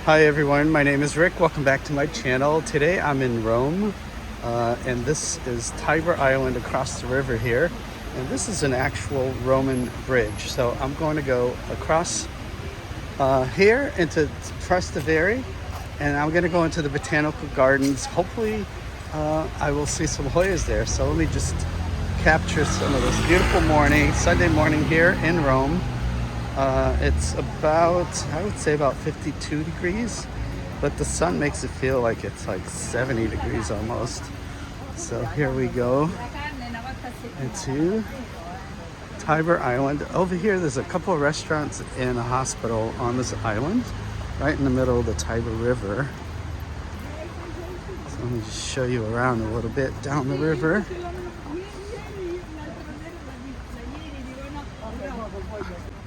Hi everyone, my name is Rick. Welcome back to my channel. Today I'm in Rome, and this is Tiber Island across the river here. And this is an actual Roman bridge. So I'm going to go across here into Trastevere, and I'm going to go into the Botanical Gardens. Hopefully I will see some HOYAS there. So let me just capture some of this beautiful morning, Sunday morning here in Rome. It's about, I would say about 52 degrees, but the sun makes it feel like it's like 70 degrees almost. So here we go into Tiber Island. Over here there's a couple of restaurants and a hospital on this island, right in the middle of the Tiber River. So let me just show you around a little bit down the river.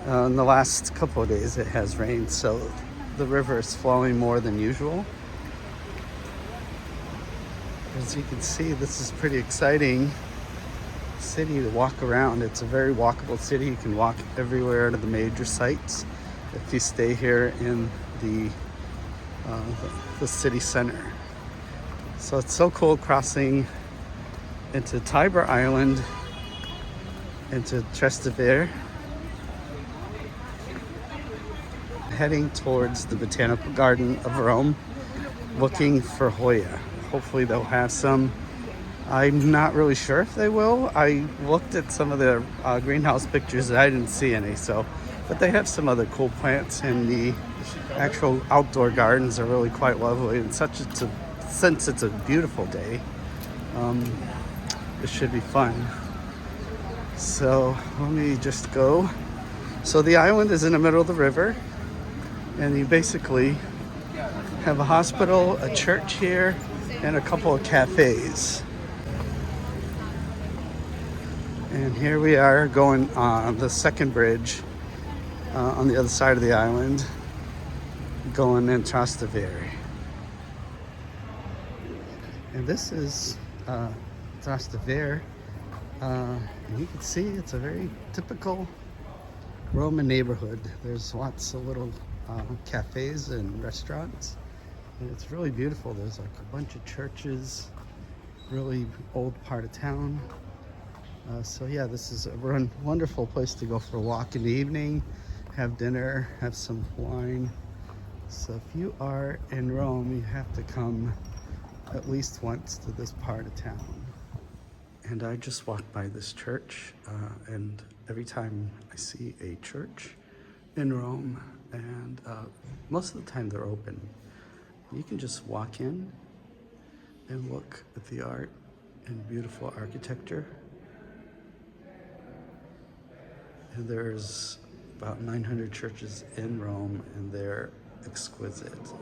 In the last couple of days it has rained, so the river is flowing more than usual. As you can see, this is pretty exciting city to walk around. It's a very walkable city. You can walk everywhere to the major sites if you stay here in the city center. So it's so cool crossing into Tiber Island, into Trastevere, heading towards the Botanical Garden of Rome, looking for Hoya. Hopefully they'll have some. I'm not really sure if they will. I looked at some of their greenhouse pictures and I didn't see any. But they have some other cool plants, and the actual outdoor gardens are really quite lovely. And since it's a beautiful day, it should be fun. So let me just go. So the island is in the middle of the river, and you basically have a hospital, a church here, and a couple of cafes. And here we are going on the second bridge on the other side of the island, going in Trastevere. And this is Trastevere. And you can see it's a very typical Roman neighborhood. There's lots of little cafes and restaurants, and it's really beautiful. There's like a bunch of churches, really old part of town. So yeah, this is a wonderful place to go for a walk in the evening, have dinner, have some wine. So if you are in Rome, you have to come at least once to this part of town. And I just walked by this church, and every time I see a church in Rome, and most of the time they're open, you can just walk in and look at the art and beautiful architecture. And there's about 900 churches in Rome, and they're exquisite.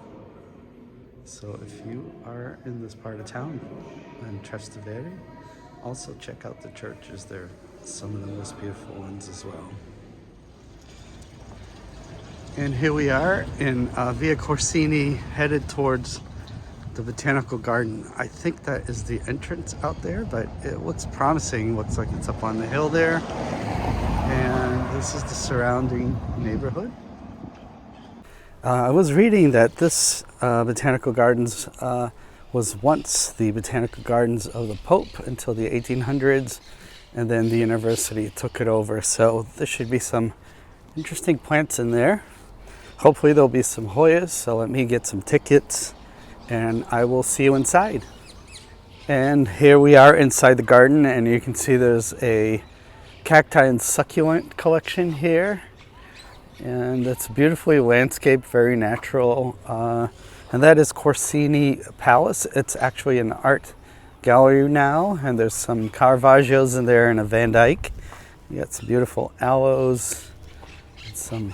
So if you are in this part of town, in Trastevere, also check out the churches. They're some of the most beautiful ones as well. And here we are in Via Corsini, headed towards the Botanical Garden. I think that is the entrance out there, but it looks promising. Looks like it's up on the hill there. And this is the surrounding neighborhood. I was reading that this Botanical Gardens was once the Botanical Gardens of the Pope until the 1800s, and then the university took it over. So there should be some interesting plants in there. Hopefully there'll be some HOYAS, so let me get some tickets and I will see you inside. And here we are inside the garden, and you can see there's a cacti and succulent collection here. And it's beautifully landscaped, very natural. And that is Corsini Palace. It's actually an art gallery now, and there's some Caravaggios in there and a Van Dyck. You got some beautiful aloes, and some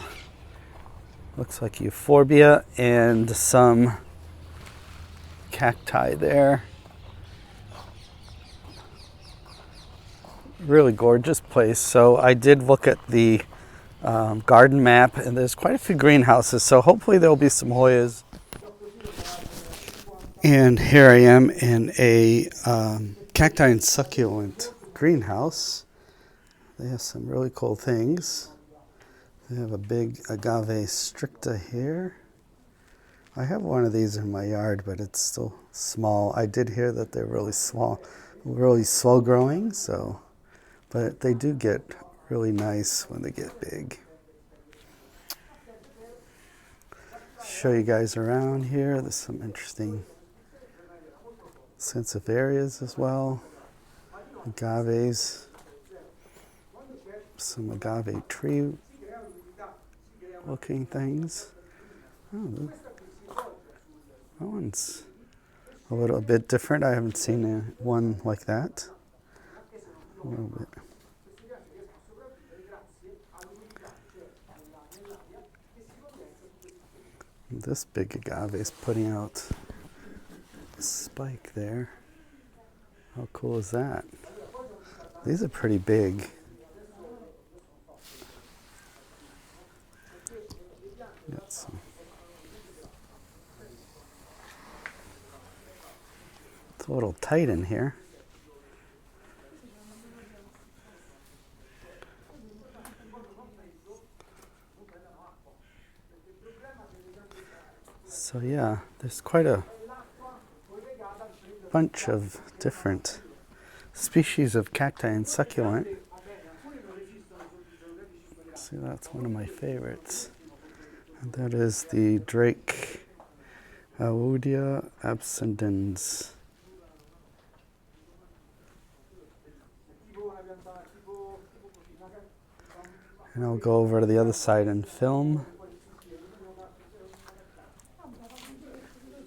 looks like euphorbia, and some cacti there. Really gorgeous place. So I did look at the garden map, and there's quite a few greenhouses, so hopefully there'll be some HOYAS. And here I am in a cacti and succulent greenhouse. They have some really cool things. They have a big agave stricta here. I have one of these in my yard, but it's still small. I did hear that they're really small, really slow growing, so, but they do get really nice when they get big. Show you guys around here. There's some interesting sansevierias as well, agaves, some agave tree looking things. Oh, that one's a little bit different. I haven't seen one like that. A little bit. This big agave is putting out a spike there. How cool is that? These are pretty big. Got some. It's a little tight in here. So yeah, there's quite a bunch of different species of cacti and succulent. See, that's one of my favorites. And that is the Drake Audia abscendens. And I'll go over to the other side and film.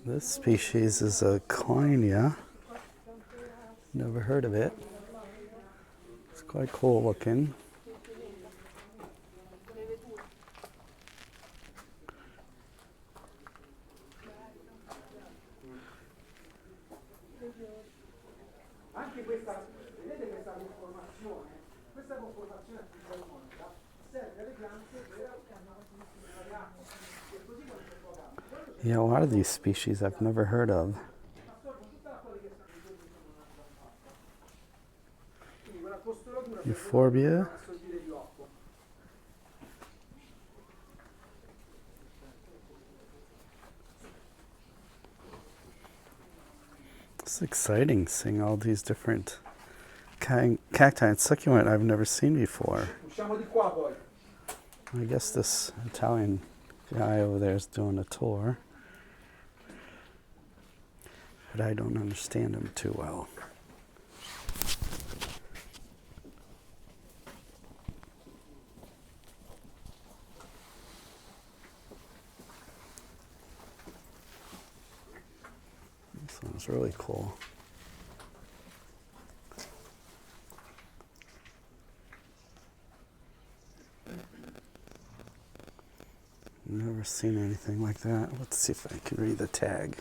This species is a Coinia. Never heard of it. It's quite cool looking. Yeah, a lot of these species I've never heard of. Euphorbia. It's exciting seeing all these different cacti and succulent I've never seen before. I guess this Italian guy over there is doing a tour, but I don't understand him too well. This one's really cool. Never seen anything like that. Let's see if I can read the tag.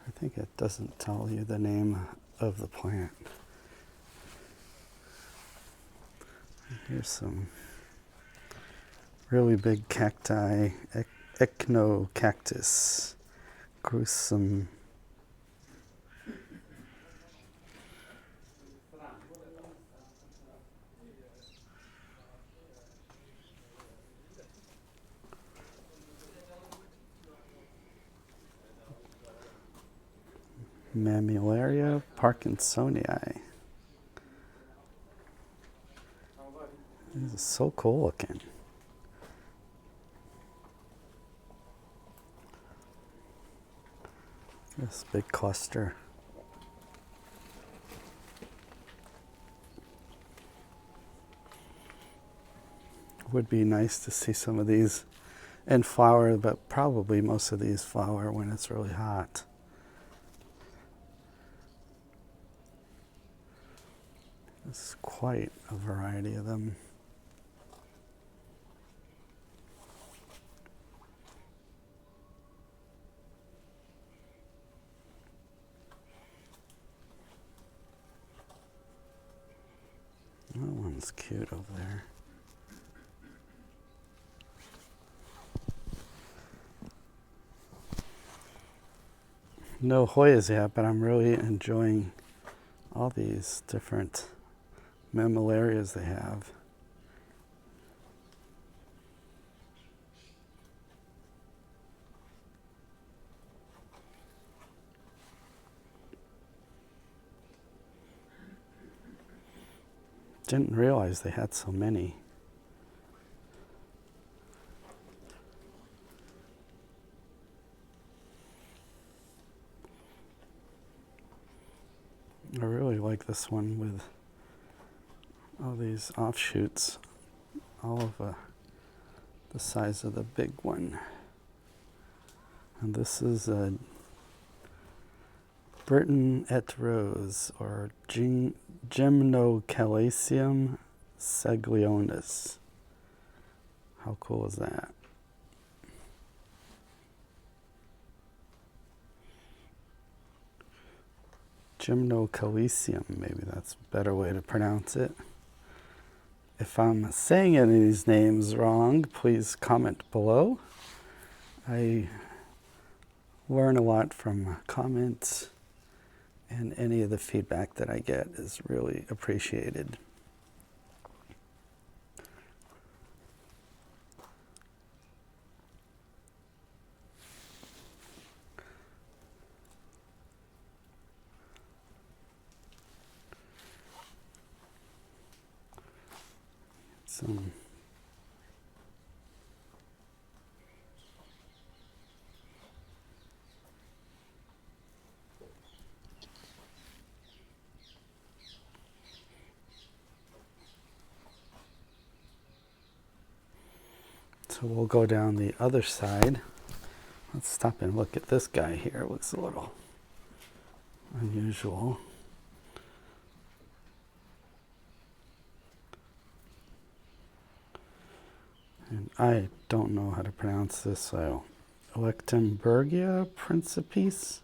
I think it doesn't tell you the name of the plant. Here's some really big cacti, echinocactus, gruesome. Mammillaria parkinsonii. This is so cool looking. This big cluster. Would be nice to see some of these in flower, but probably most of these flower when it's really hot. There's quite a variety of them. That one's cute over there. No Hoyas yet, but I'm really enjoying all these different mammillarias they have. Didn't realize they had so many. I really like this one with all these offshoots, all of the size of the big one. And this is a Britain et Rose, or Gymnocalacium seglionis. How cool is that? Gymnocalacium, maybe that's a better way to pronounce it. If I'm saying any of these names wrong, please comment below. I learn a lot from comments, and any of the feedback that I get is really appreciated. So we'll go down the other side. Let's stop and look at this guy here. It looks a little unusual. And I don't know how to pronounce this, so Electenbergia principis.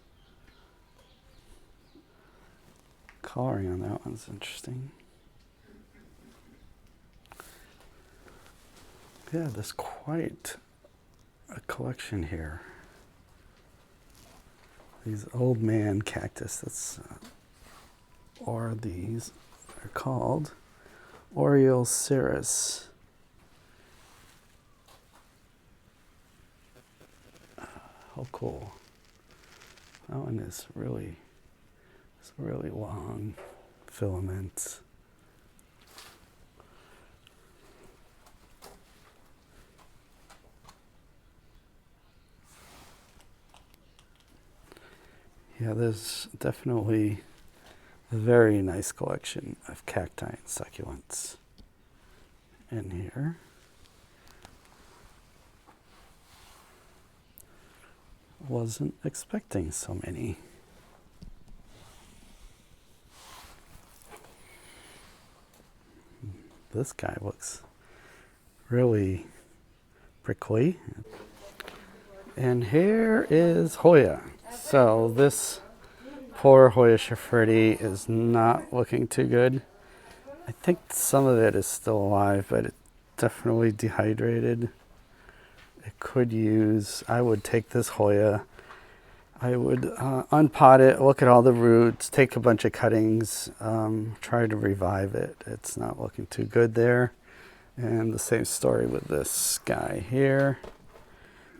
Coloring on that one's interesting. Yeah, there's quite a collection here. These old man cactus, that's, or these are called Oreoceras. How cool. That one is really, it's really long filaments. Yeah, there's definitely a very nice collection of cacti and succulents in here. Wasn't expecting so many. This guy looks really prickly. And here is Hoya. So this poor Hoya schifferti is not looking too good. I think some of it is still alive, but it's definitely dehydrated. It could use, I would take this Hoya, I would unpot it, look at all the roots, take a bunch of cuttings, try to revive it. It's not looking too good there. And the same story with this guy here.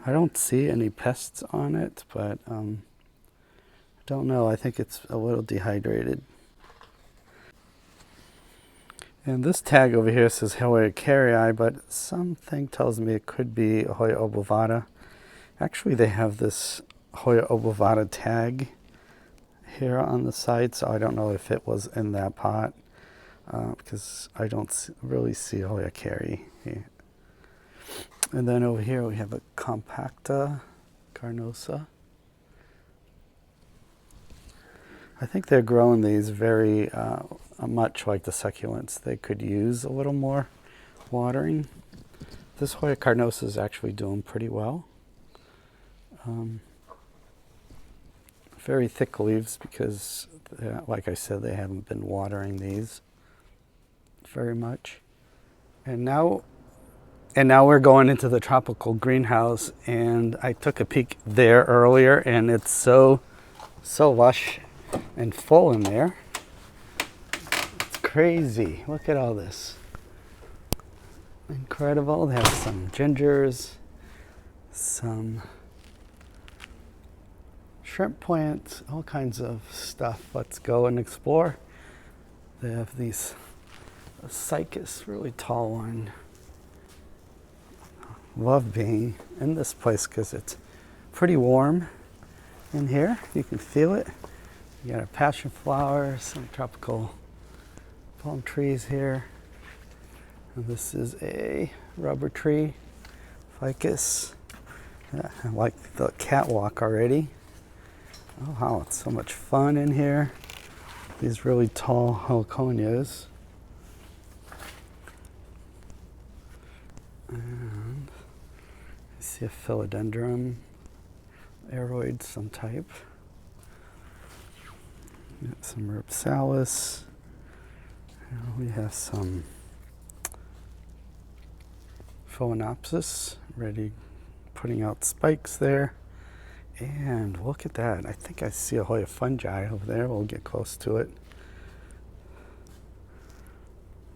I don't see any pests on it, but I don't know. I think it's a little dehydrated. And this tag over here says Hoya carrii, but something tells me it could be Hoya obovata. Actually, they have this Hoya obovata tag here on the side, so I don't know if it was in that pot, because I don't really see Hoya carrii here. And then over here we have a compacta carnosa. I think they're growing these very much like the succulents. They could use a little more watering. This Hoya carnosa is actually doing pretty well. Very thick leaves because, like I said, they haven't been watering these very much. And now we're going into the tropical greenhouse, and I took a peek there earlier, and it's so lush and full in there. It's crazy. Look at all this. Incredible. They have some gingers, some shrimp plants, all kinds of stuff. Let's go and explore. They have these a cycas, really tall one. Love being in this place because it's pretty warm in here. You can feel it. You got a passion flower, some tropical palm trees here. And this is a rubber tree, ficus. Yeah, I like the catwalk already. Oh wow, it's so much fun in here. These really tall heliconias. And I see a philodendron, aroid some type. Got some rhipsalis. We have some phalaenopsis ready, putting out spikes there. And look at that. I think I see a Hoya fungi over there. We'll get close to it.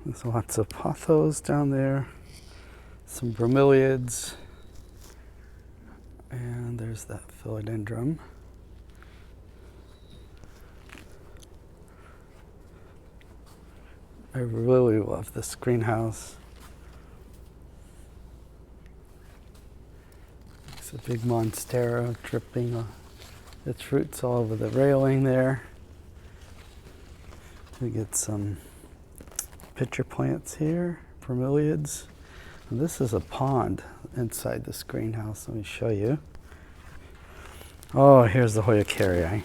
There's lots of pothos down there. Some bromeliads. And there's that philodendron. I really love this greenhouse. It's a big monstera dripping its roots all over the railing there. We get some pitcher plants here, bromeliads. And this is a pond inside this greenhouse. Let me show you. Oh, here's the Hoya carrii.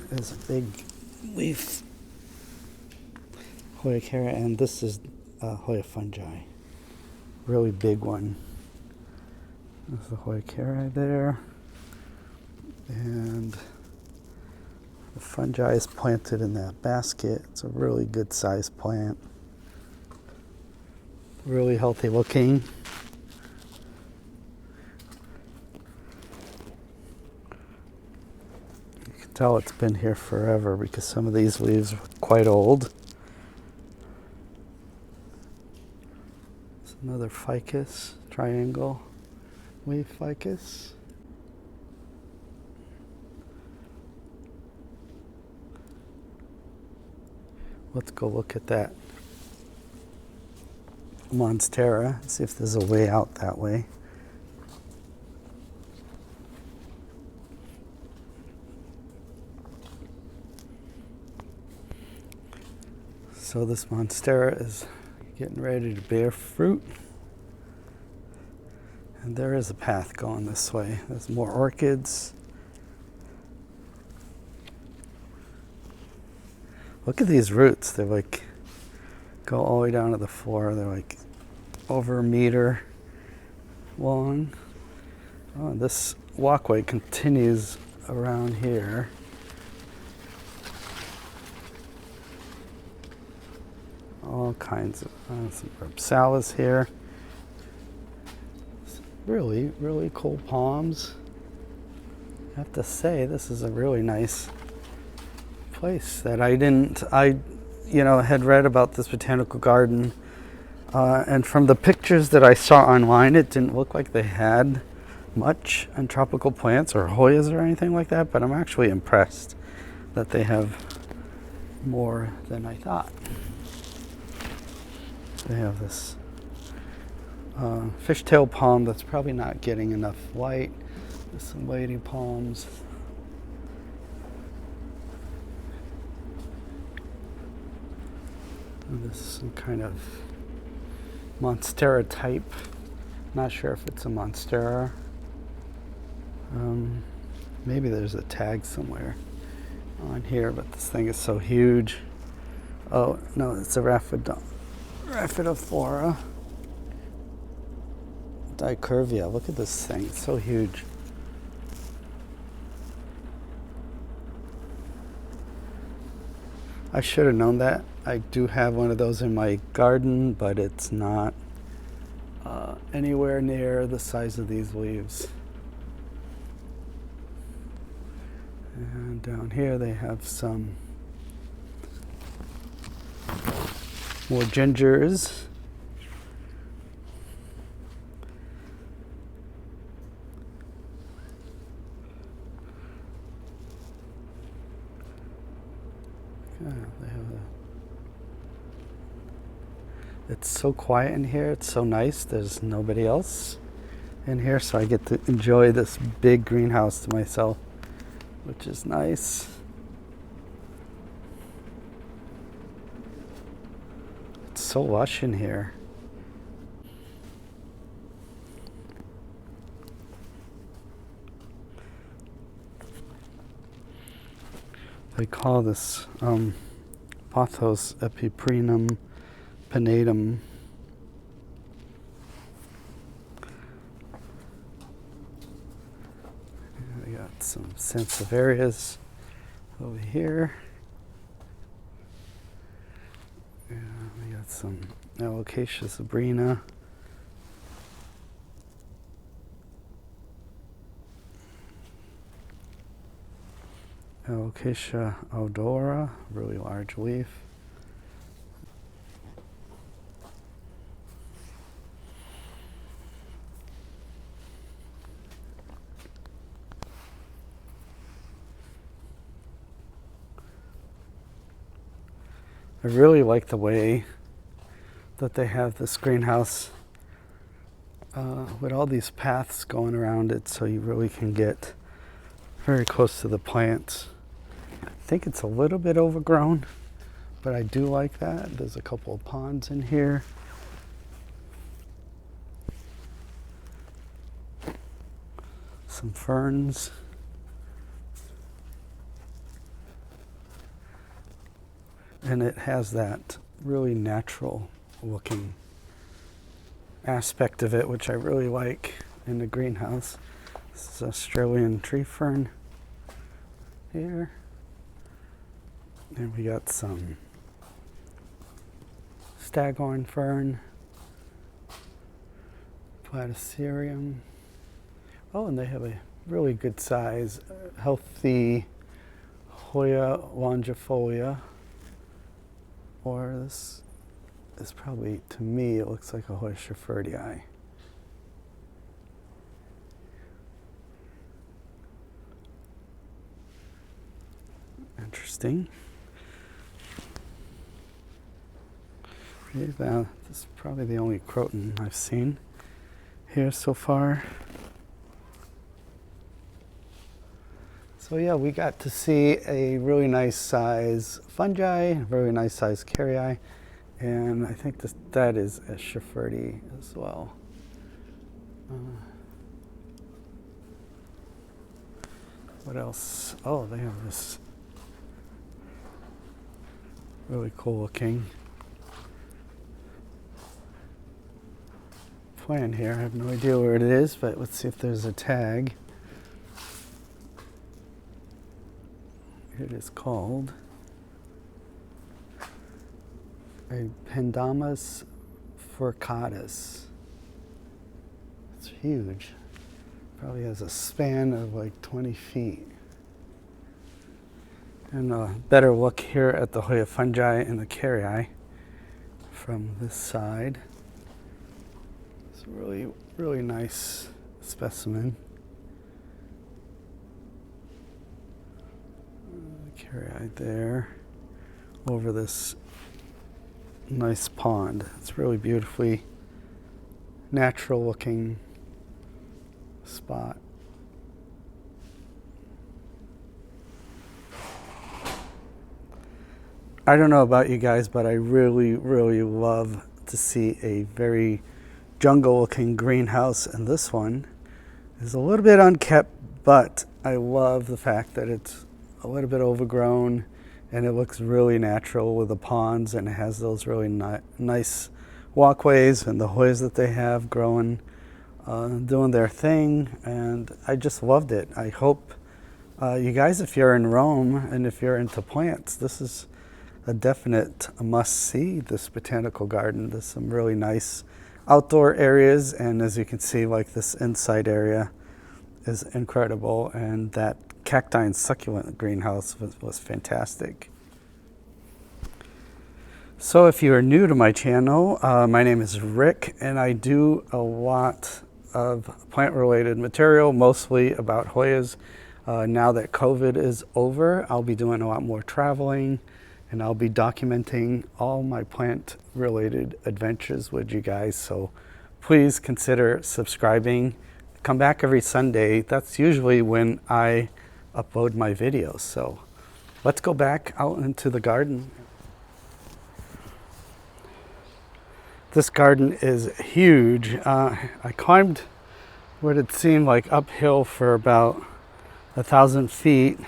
There's a big leaf Hoya carrii, and this is Hoya fungi. Really big one. There's the Hoya carrii there. And the fungi is planted in that basket. It's a really good sized plant. Really healthy looking. You can tell it's been here forever because some of these leaves are quite old. It's another ficus, triangle leaf ficus. Let's go look at that monstera, see if there's a way out that way. So this monstera is getting ready to bear fruit. And there is a path going this way. There's more orchids. Look at these roots. They're like, go all the way down to the floor. They're like over a meter long. Oh, this walkway continues around here. All kinds of some rhipsalis here. Some really, really cool palms. I have to say, this is a really nice place that I had read about this botanical garden, and from the pictures that I saw online, it didn't look like they had much on tropical plants or Hoyas or anything like that, but I'm actually impressed that they have more than I thought. They have this fishtail palm that's probably not getting enough light. There's some lady palms. And this is some kind of monstera type. Not sure if it's a monstera. Maybe there's a tag somewhere on here, but this thing is so huge. Oh, no, it's a Rhaphidophora dicurvia. Look at this thing, it's so huge. I should have known that. I do have one of those in my garden, but it's not anywhere near the size of these leaves. And down here they have some more gingers. They have It's so quiet in here. It's so nice. There's nobody else in here, so I get to enjoy this big greenhouse to myself, which is nice. It's so lush in here. They call this Pothos epiprenum pinnatum. We got some sansevierias over here. Yeah, we got some Alocasia sabrina. Alocasia odora, really large leaf. I really like the way that they have this greenhouse with all these paths going around it, so you really can get very close to the plants. I think it's a little bit overgrown, but I do like that. There's a couple of ponds in here. Some ferns. And it has that really natural looking aspect of it, which I really like in the greenhouse. This is Australian tree fern here. And we got some staghorn fern, platycerium. Oh, and they have a really good size, healthy Hoya longifolia. Or this is probably, to me, it looks like a Hoya schaffertii. Interesting. This is probably the only croton I've seen here so far. So yeah, we got to see a really nice size fungi, very nice size carrii, and I think that is a schaffertii as well. What else? Oh, they have this really cool looking plant here. I have no idea where it is, but let's see if there's a tag. It is called a Pendamus furcatus. It's huge. Probably has a span of like 20 feet. And a better look here at the Hoya fungi and the carrii from this side. It's a really, really nice specimen. Carrii there over this nice pond. It's really beautifully natural looking spot. I don't know about you guys, but I really, really love to see a very jungle looking greenhouse, and this one is a little bit unkept, but I love the fact that it's a little bit overgrown and it looks really natural with the ponds, and it has those really nice walkways and the Hoyas that they have growing, doing their thing, and I just loved it. I hope you guys, if you're in Rome and if you're into plants, this is a definite must-see, this botanical garden. There's some really nice outdoor areas, and as you can see, like this inside area is incredible, and that cacti and succulent greenhouse was fantastic. So if you are new to my channel, my name is Rick, and I do a lot of plant-related material, mostly about Hoyas. Now that COVID is over, I'll be doing a lot more traveling and I'll be documenting all my plant related adventures with you guys. So please consider subscribing. Come back every Sunday. That's usually when I upload my videos. So let's go back out into the garden. This garden is huge. I climbed what it seemed like uphill for about 1,000 feet,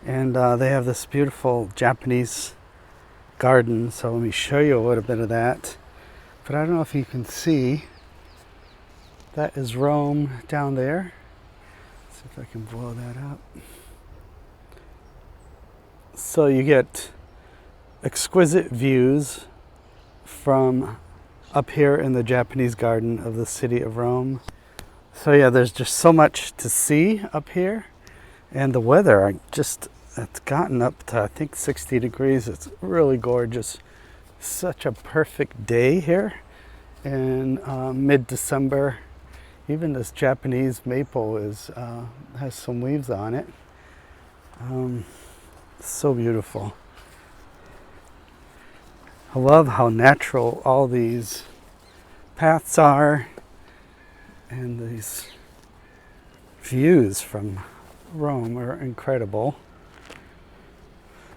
and they have this beautiful Japanese garden. So let me show you a little bit of that. But I don't know if you can see, that is Rome down there. Let's see if I can blow that up. So you get exquisite views from up here in the Japanese garden of the city of Rome. So yeah, there's just so much to see up here. And the weather, it's gotten up to, I think, 60 degrees. It's really gorgeous. Such a perfect day here in mid-December. Even this Japanese maple has some leaves on it. So beautiful. I love how natural all these paths are, and these views from Rome are incredible.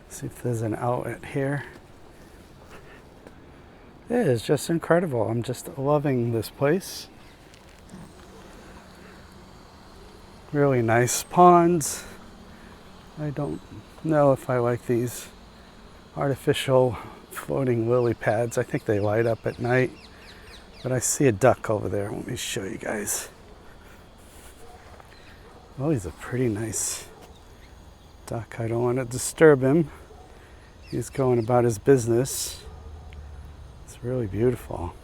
Let's see if there's an outlet here. It is just incredible. I'm just loving this place. Really nice ponds. I don't know if I like these artificial floating lily pads. I think they light up at night. But I see a duck over there. Let me show you guys. Oh, he's a pretty nice duck. I don't want to disturb him. He's going about his business. It's really beautiful.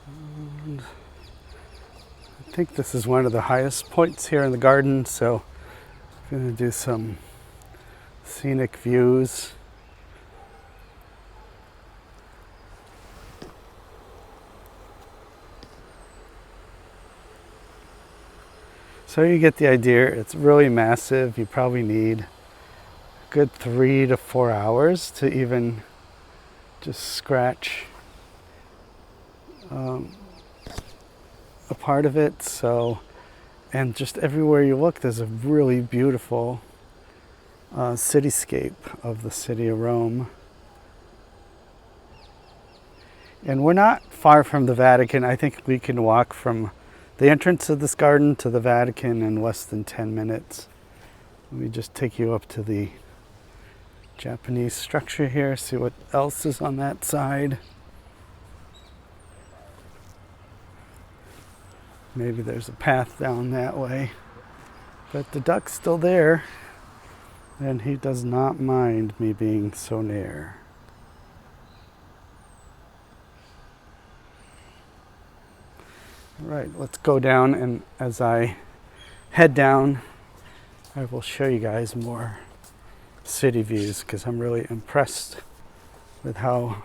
And I think this is one of the highest points here in the garden, so I'm going to do some scenic views. So you get the idea. It's really massive. You probably need a good 3 to 4 hours to even just scratch a part of it. So, and just everywhere you look, there's a really beautiful cityscape of the city of Rome. And we're not far from the Vatican. I think we can walk from the entrance of this garden to the Vatican in less than 10 minutes. Let me just take you up to the Japanese structure here, see what else is on that side. Maybe there's a path down that way. But the duck's still there, and he does not mind me being so near. All right, let's go down, and as I head down, I will show you guys more city views, because I'm really impressed with how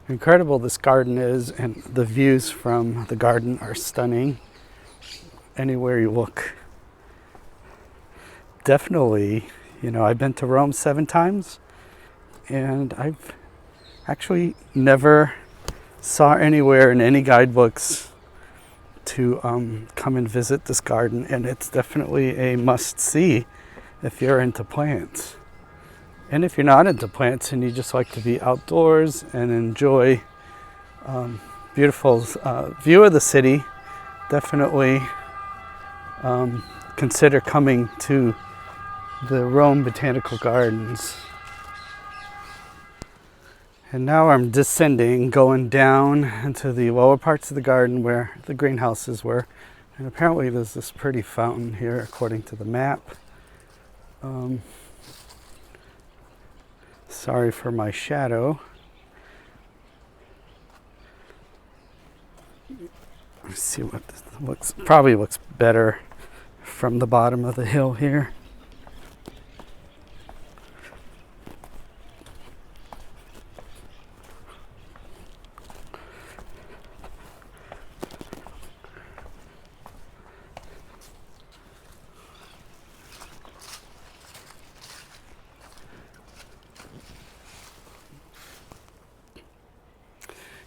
incredible this garden is, and the views from the garden are stunning anywhere you look. Definitely, I've been to Rome 7 times, and I've actually never saw anywhere in any guidebooks to come and visit this garden, and it's definitely a must-see if you're into plants. And if you're not into plants and you just like to be outdoors and enjoy beautiful view of the city, definitely consider coming to the Rome Botanical Gardens. And now I'm descending, going down into the lower parts of the garden where the greenhouses were. And apparently there's this pretty fountain here according to the map. Sorry for my shadow. Let's see what this probably looks better from the bottom of the hill here.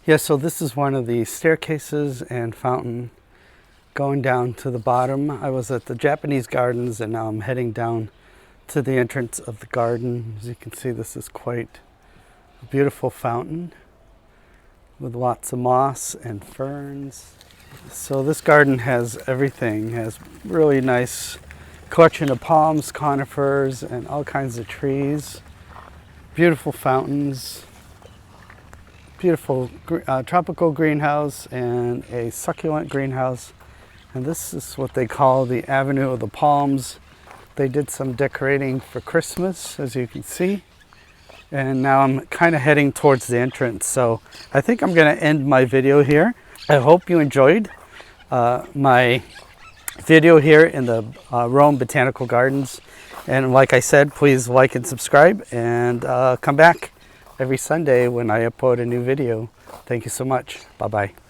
Yeah, so this is one of the staircases and fountain going down to the bottom. I was at the Japanese gardens and now I'm heading down to the entrance of the garden. As you can see, this is quite a beautiful fountain with lots of moss and ferns. So this garden has everything. It has really nice collection of palms, conifers, and all kinds of trees. Beautiful fountains. Beautiful tropical greenhouse and a succulent greenhouse. And this is what they call the Avenue of the Palms. They did some decorating for Christmas, as you can see. And now I'm kind of heading towards the entrance. So I think I'm going to end my video here. I hope you enjoyed my video here in the Rome Botanical Gardens. And like I said, please like and subscribe and come back every Sunday when I upload a new video. Thank you so much. Bye-bye.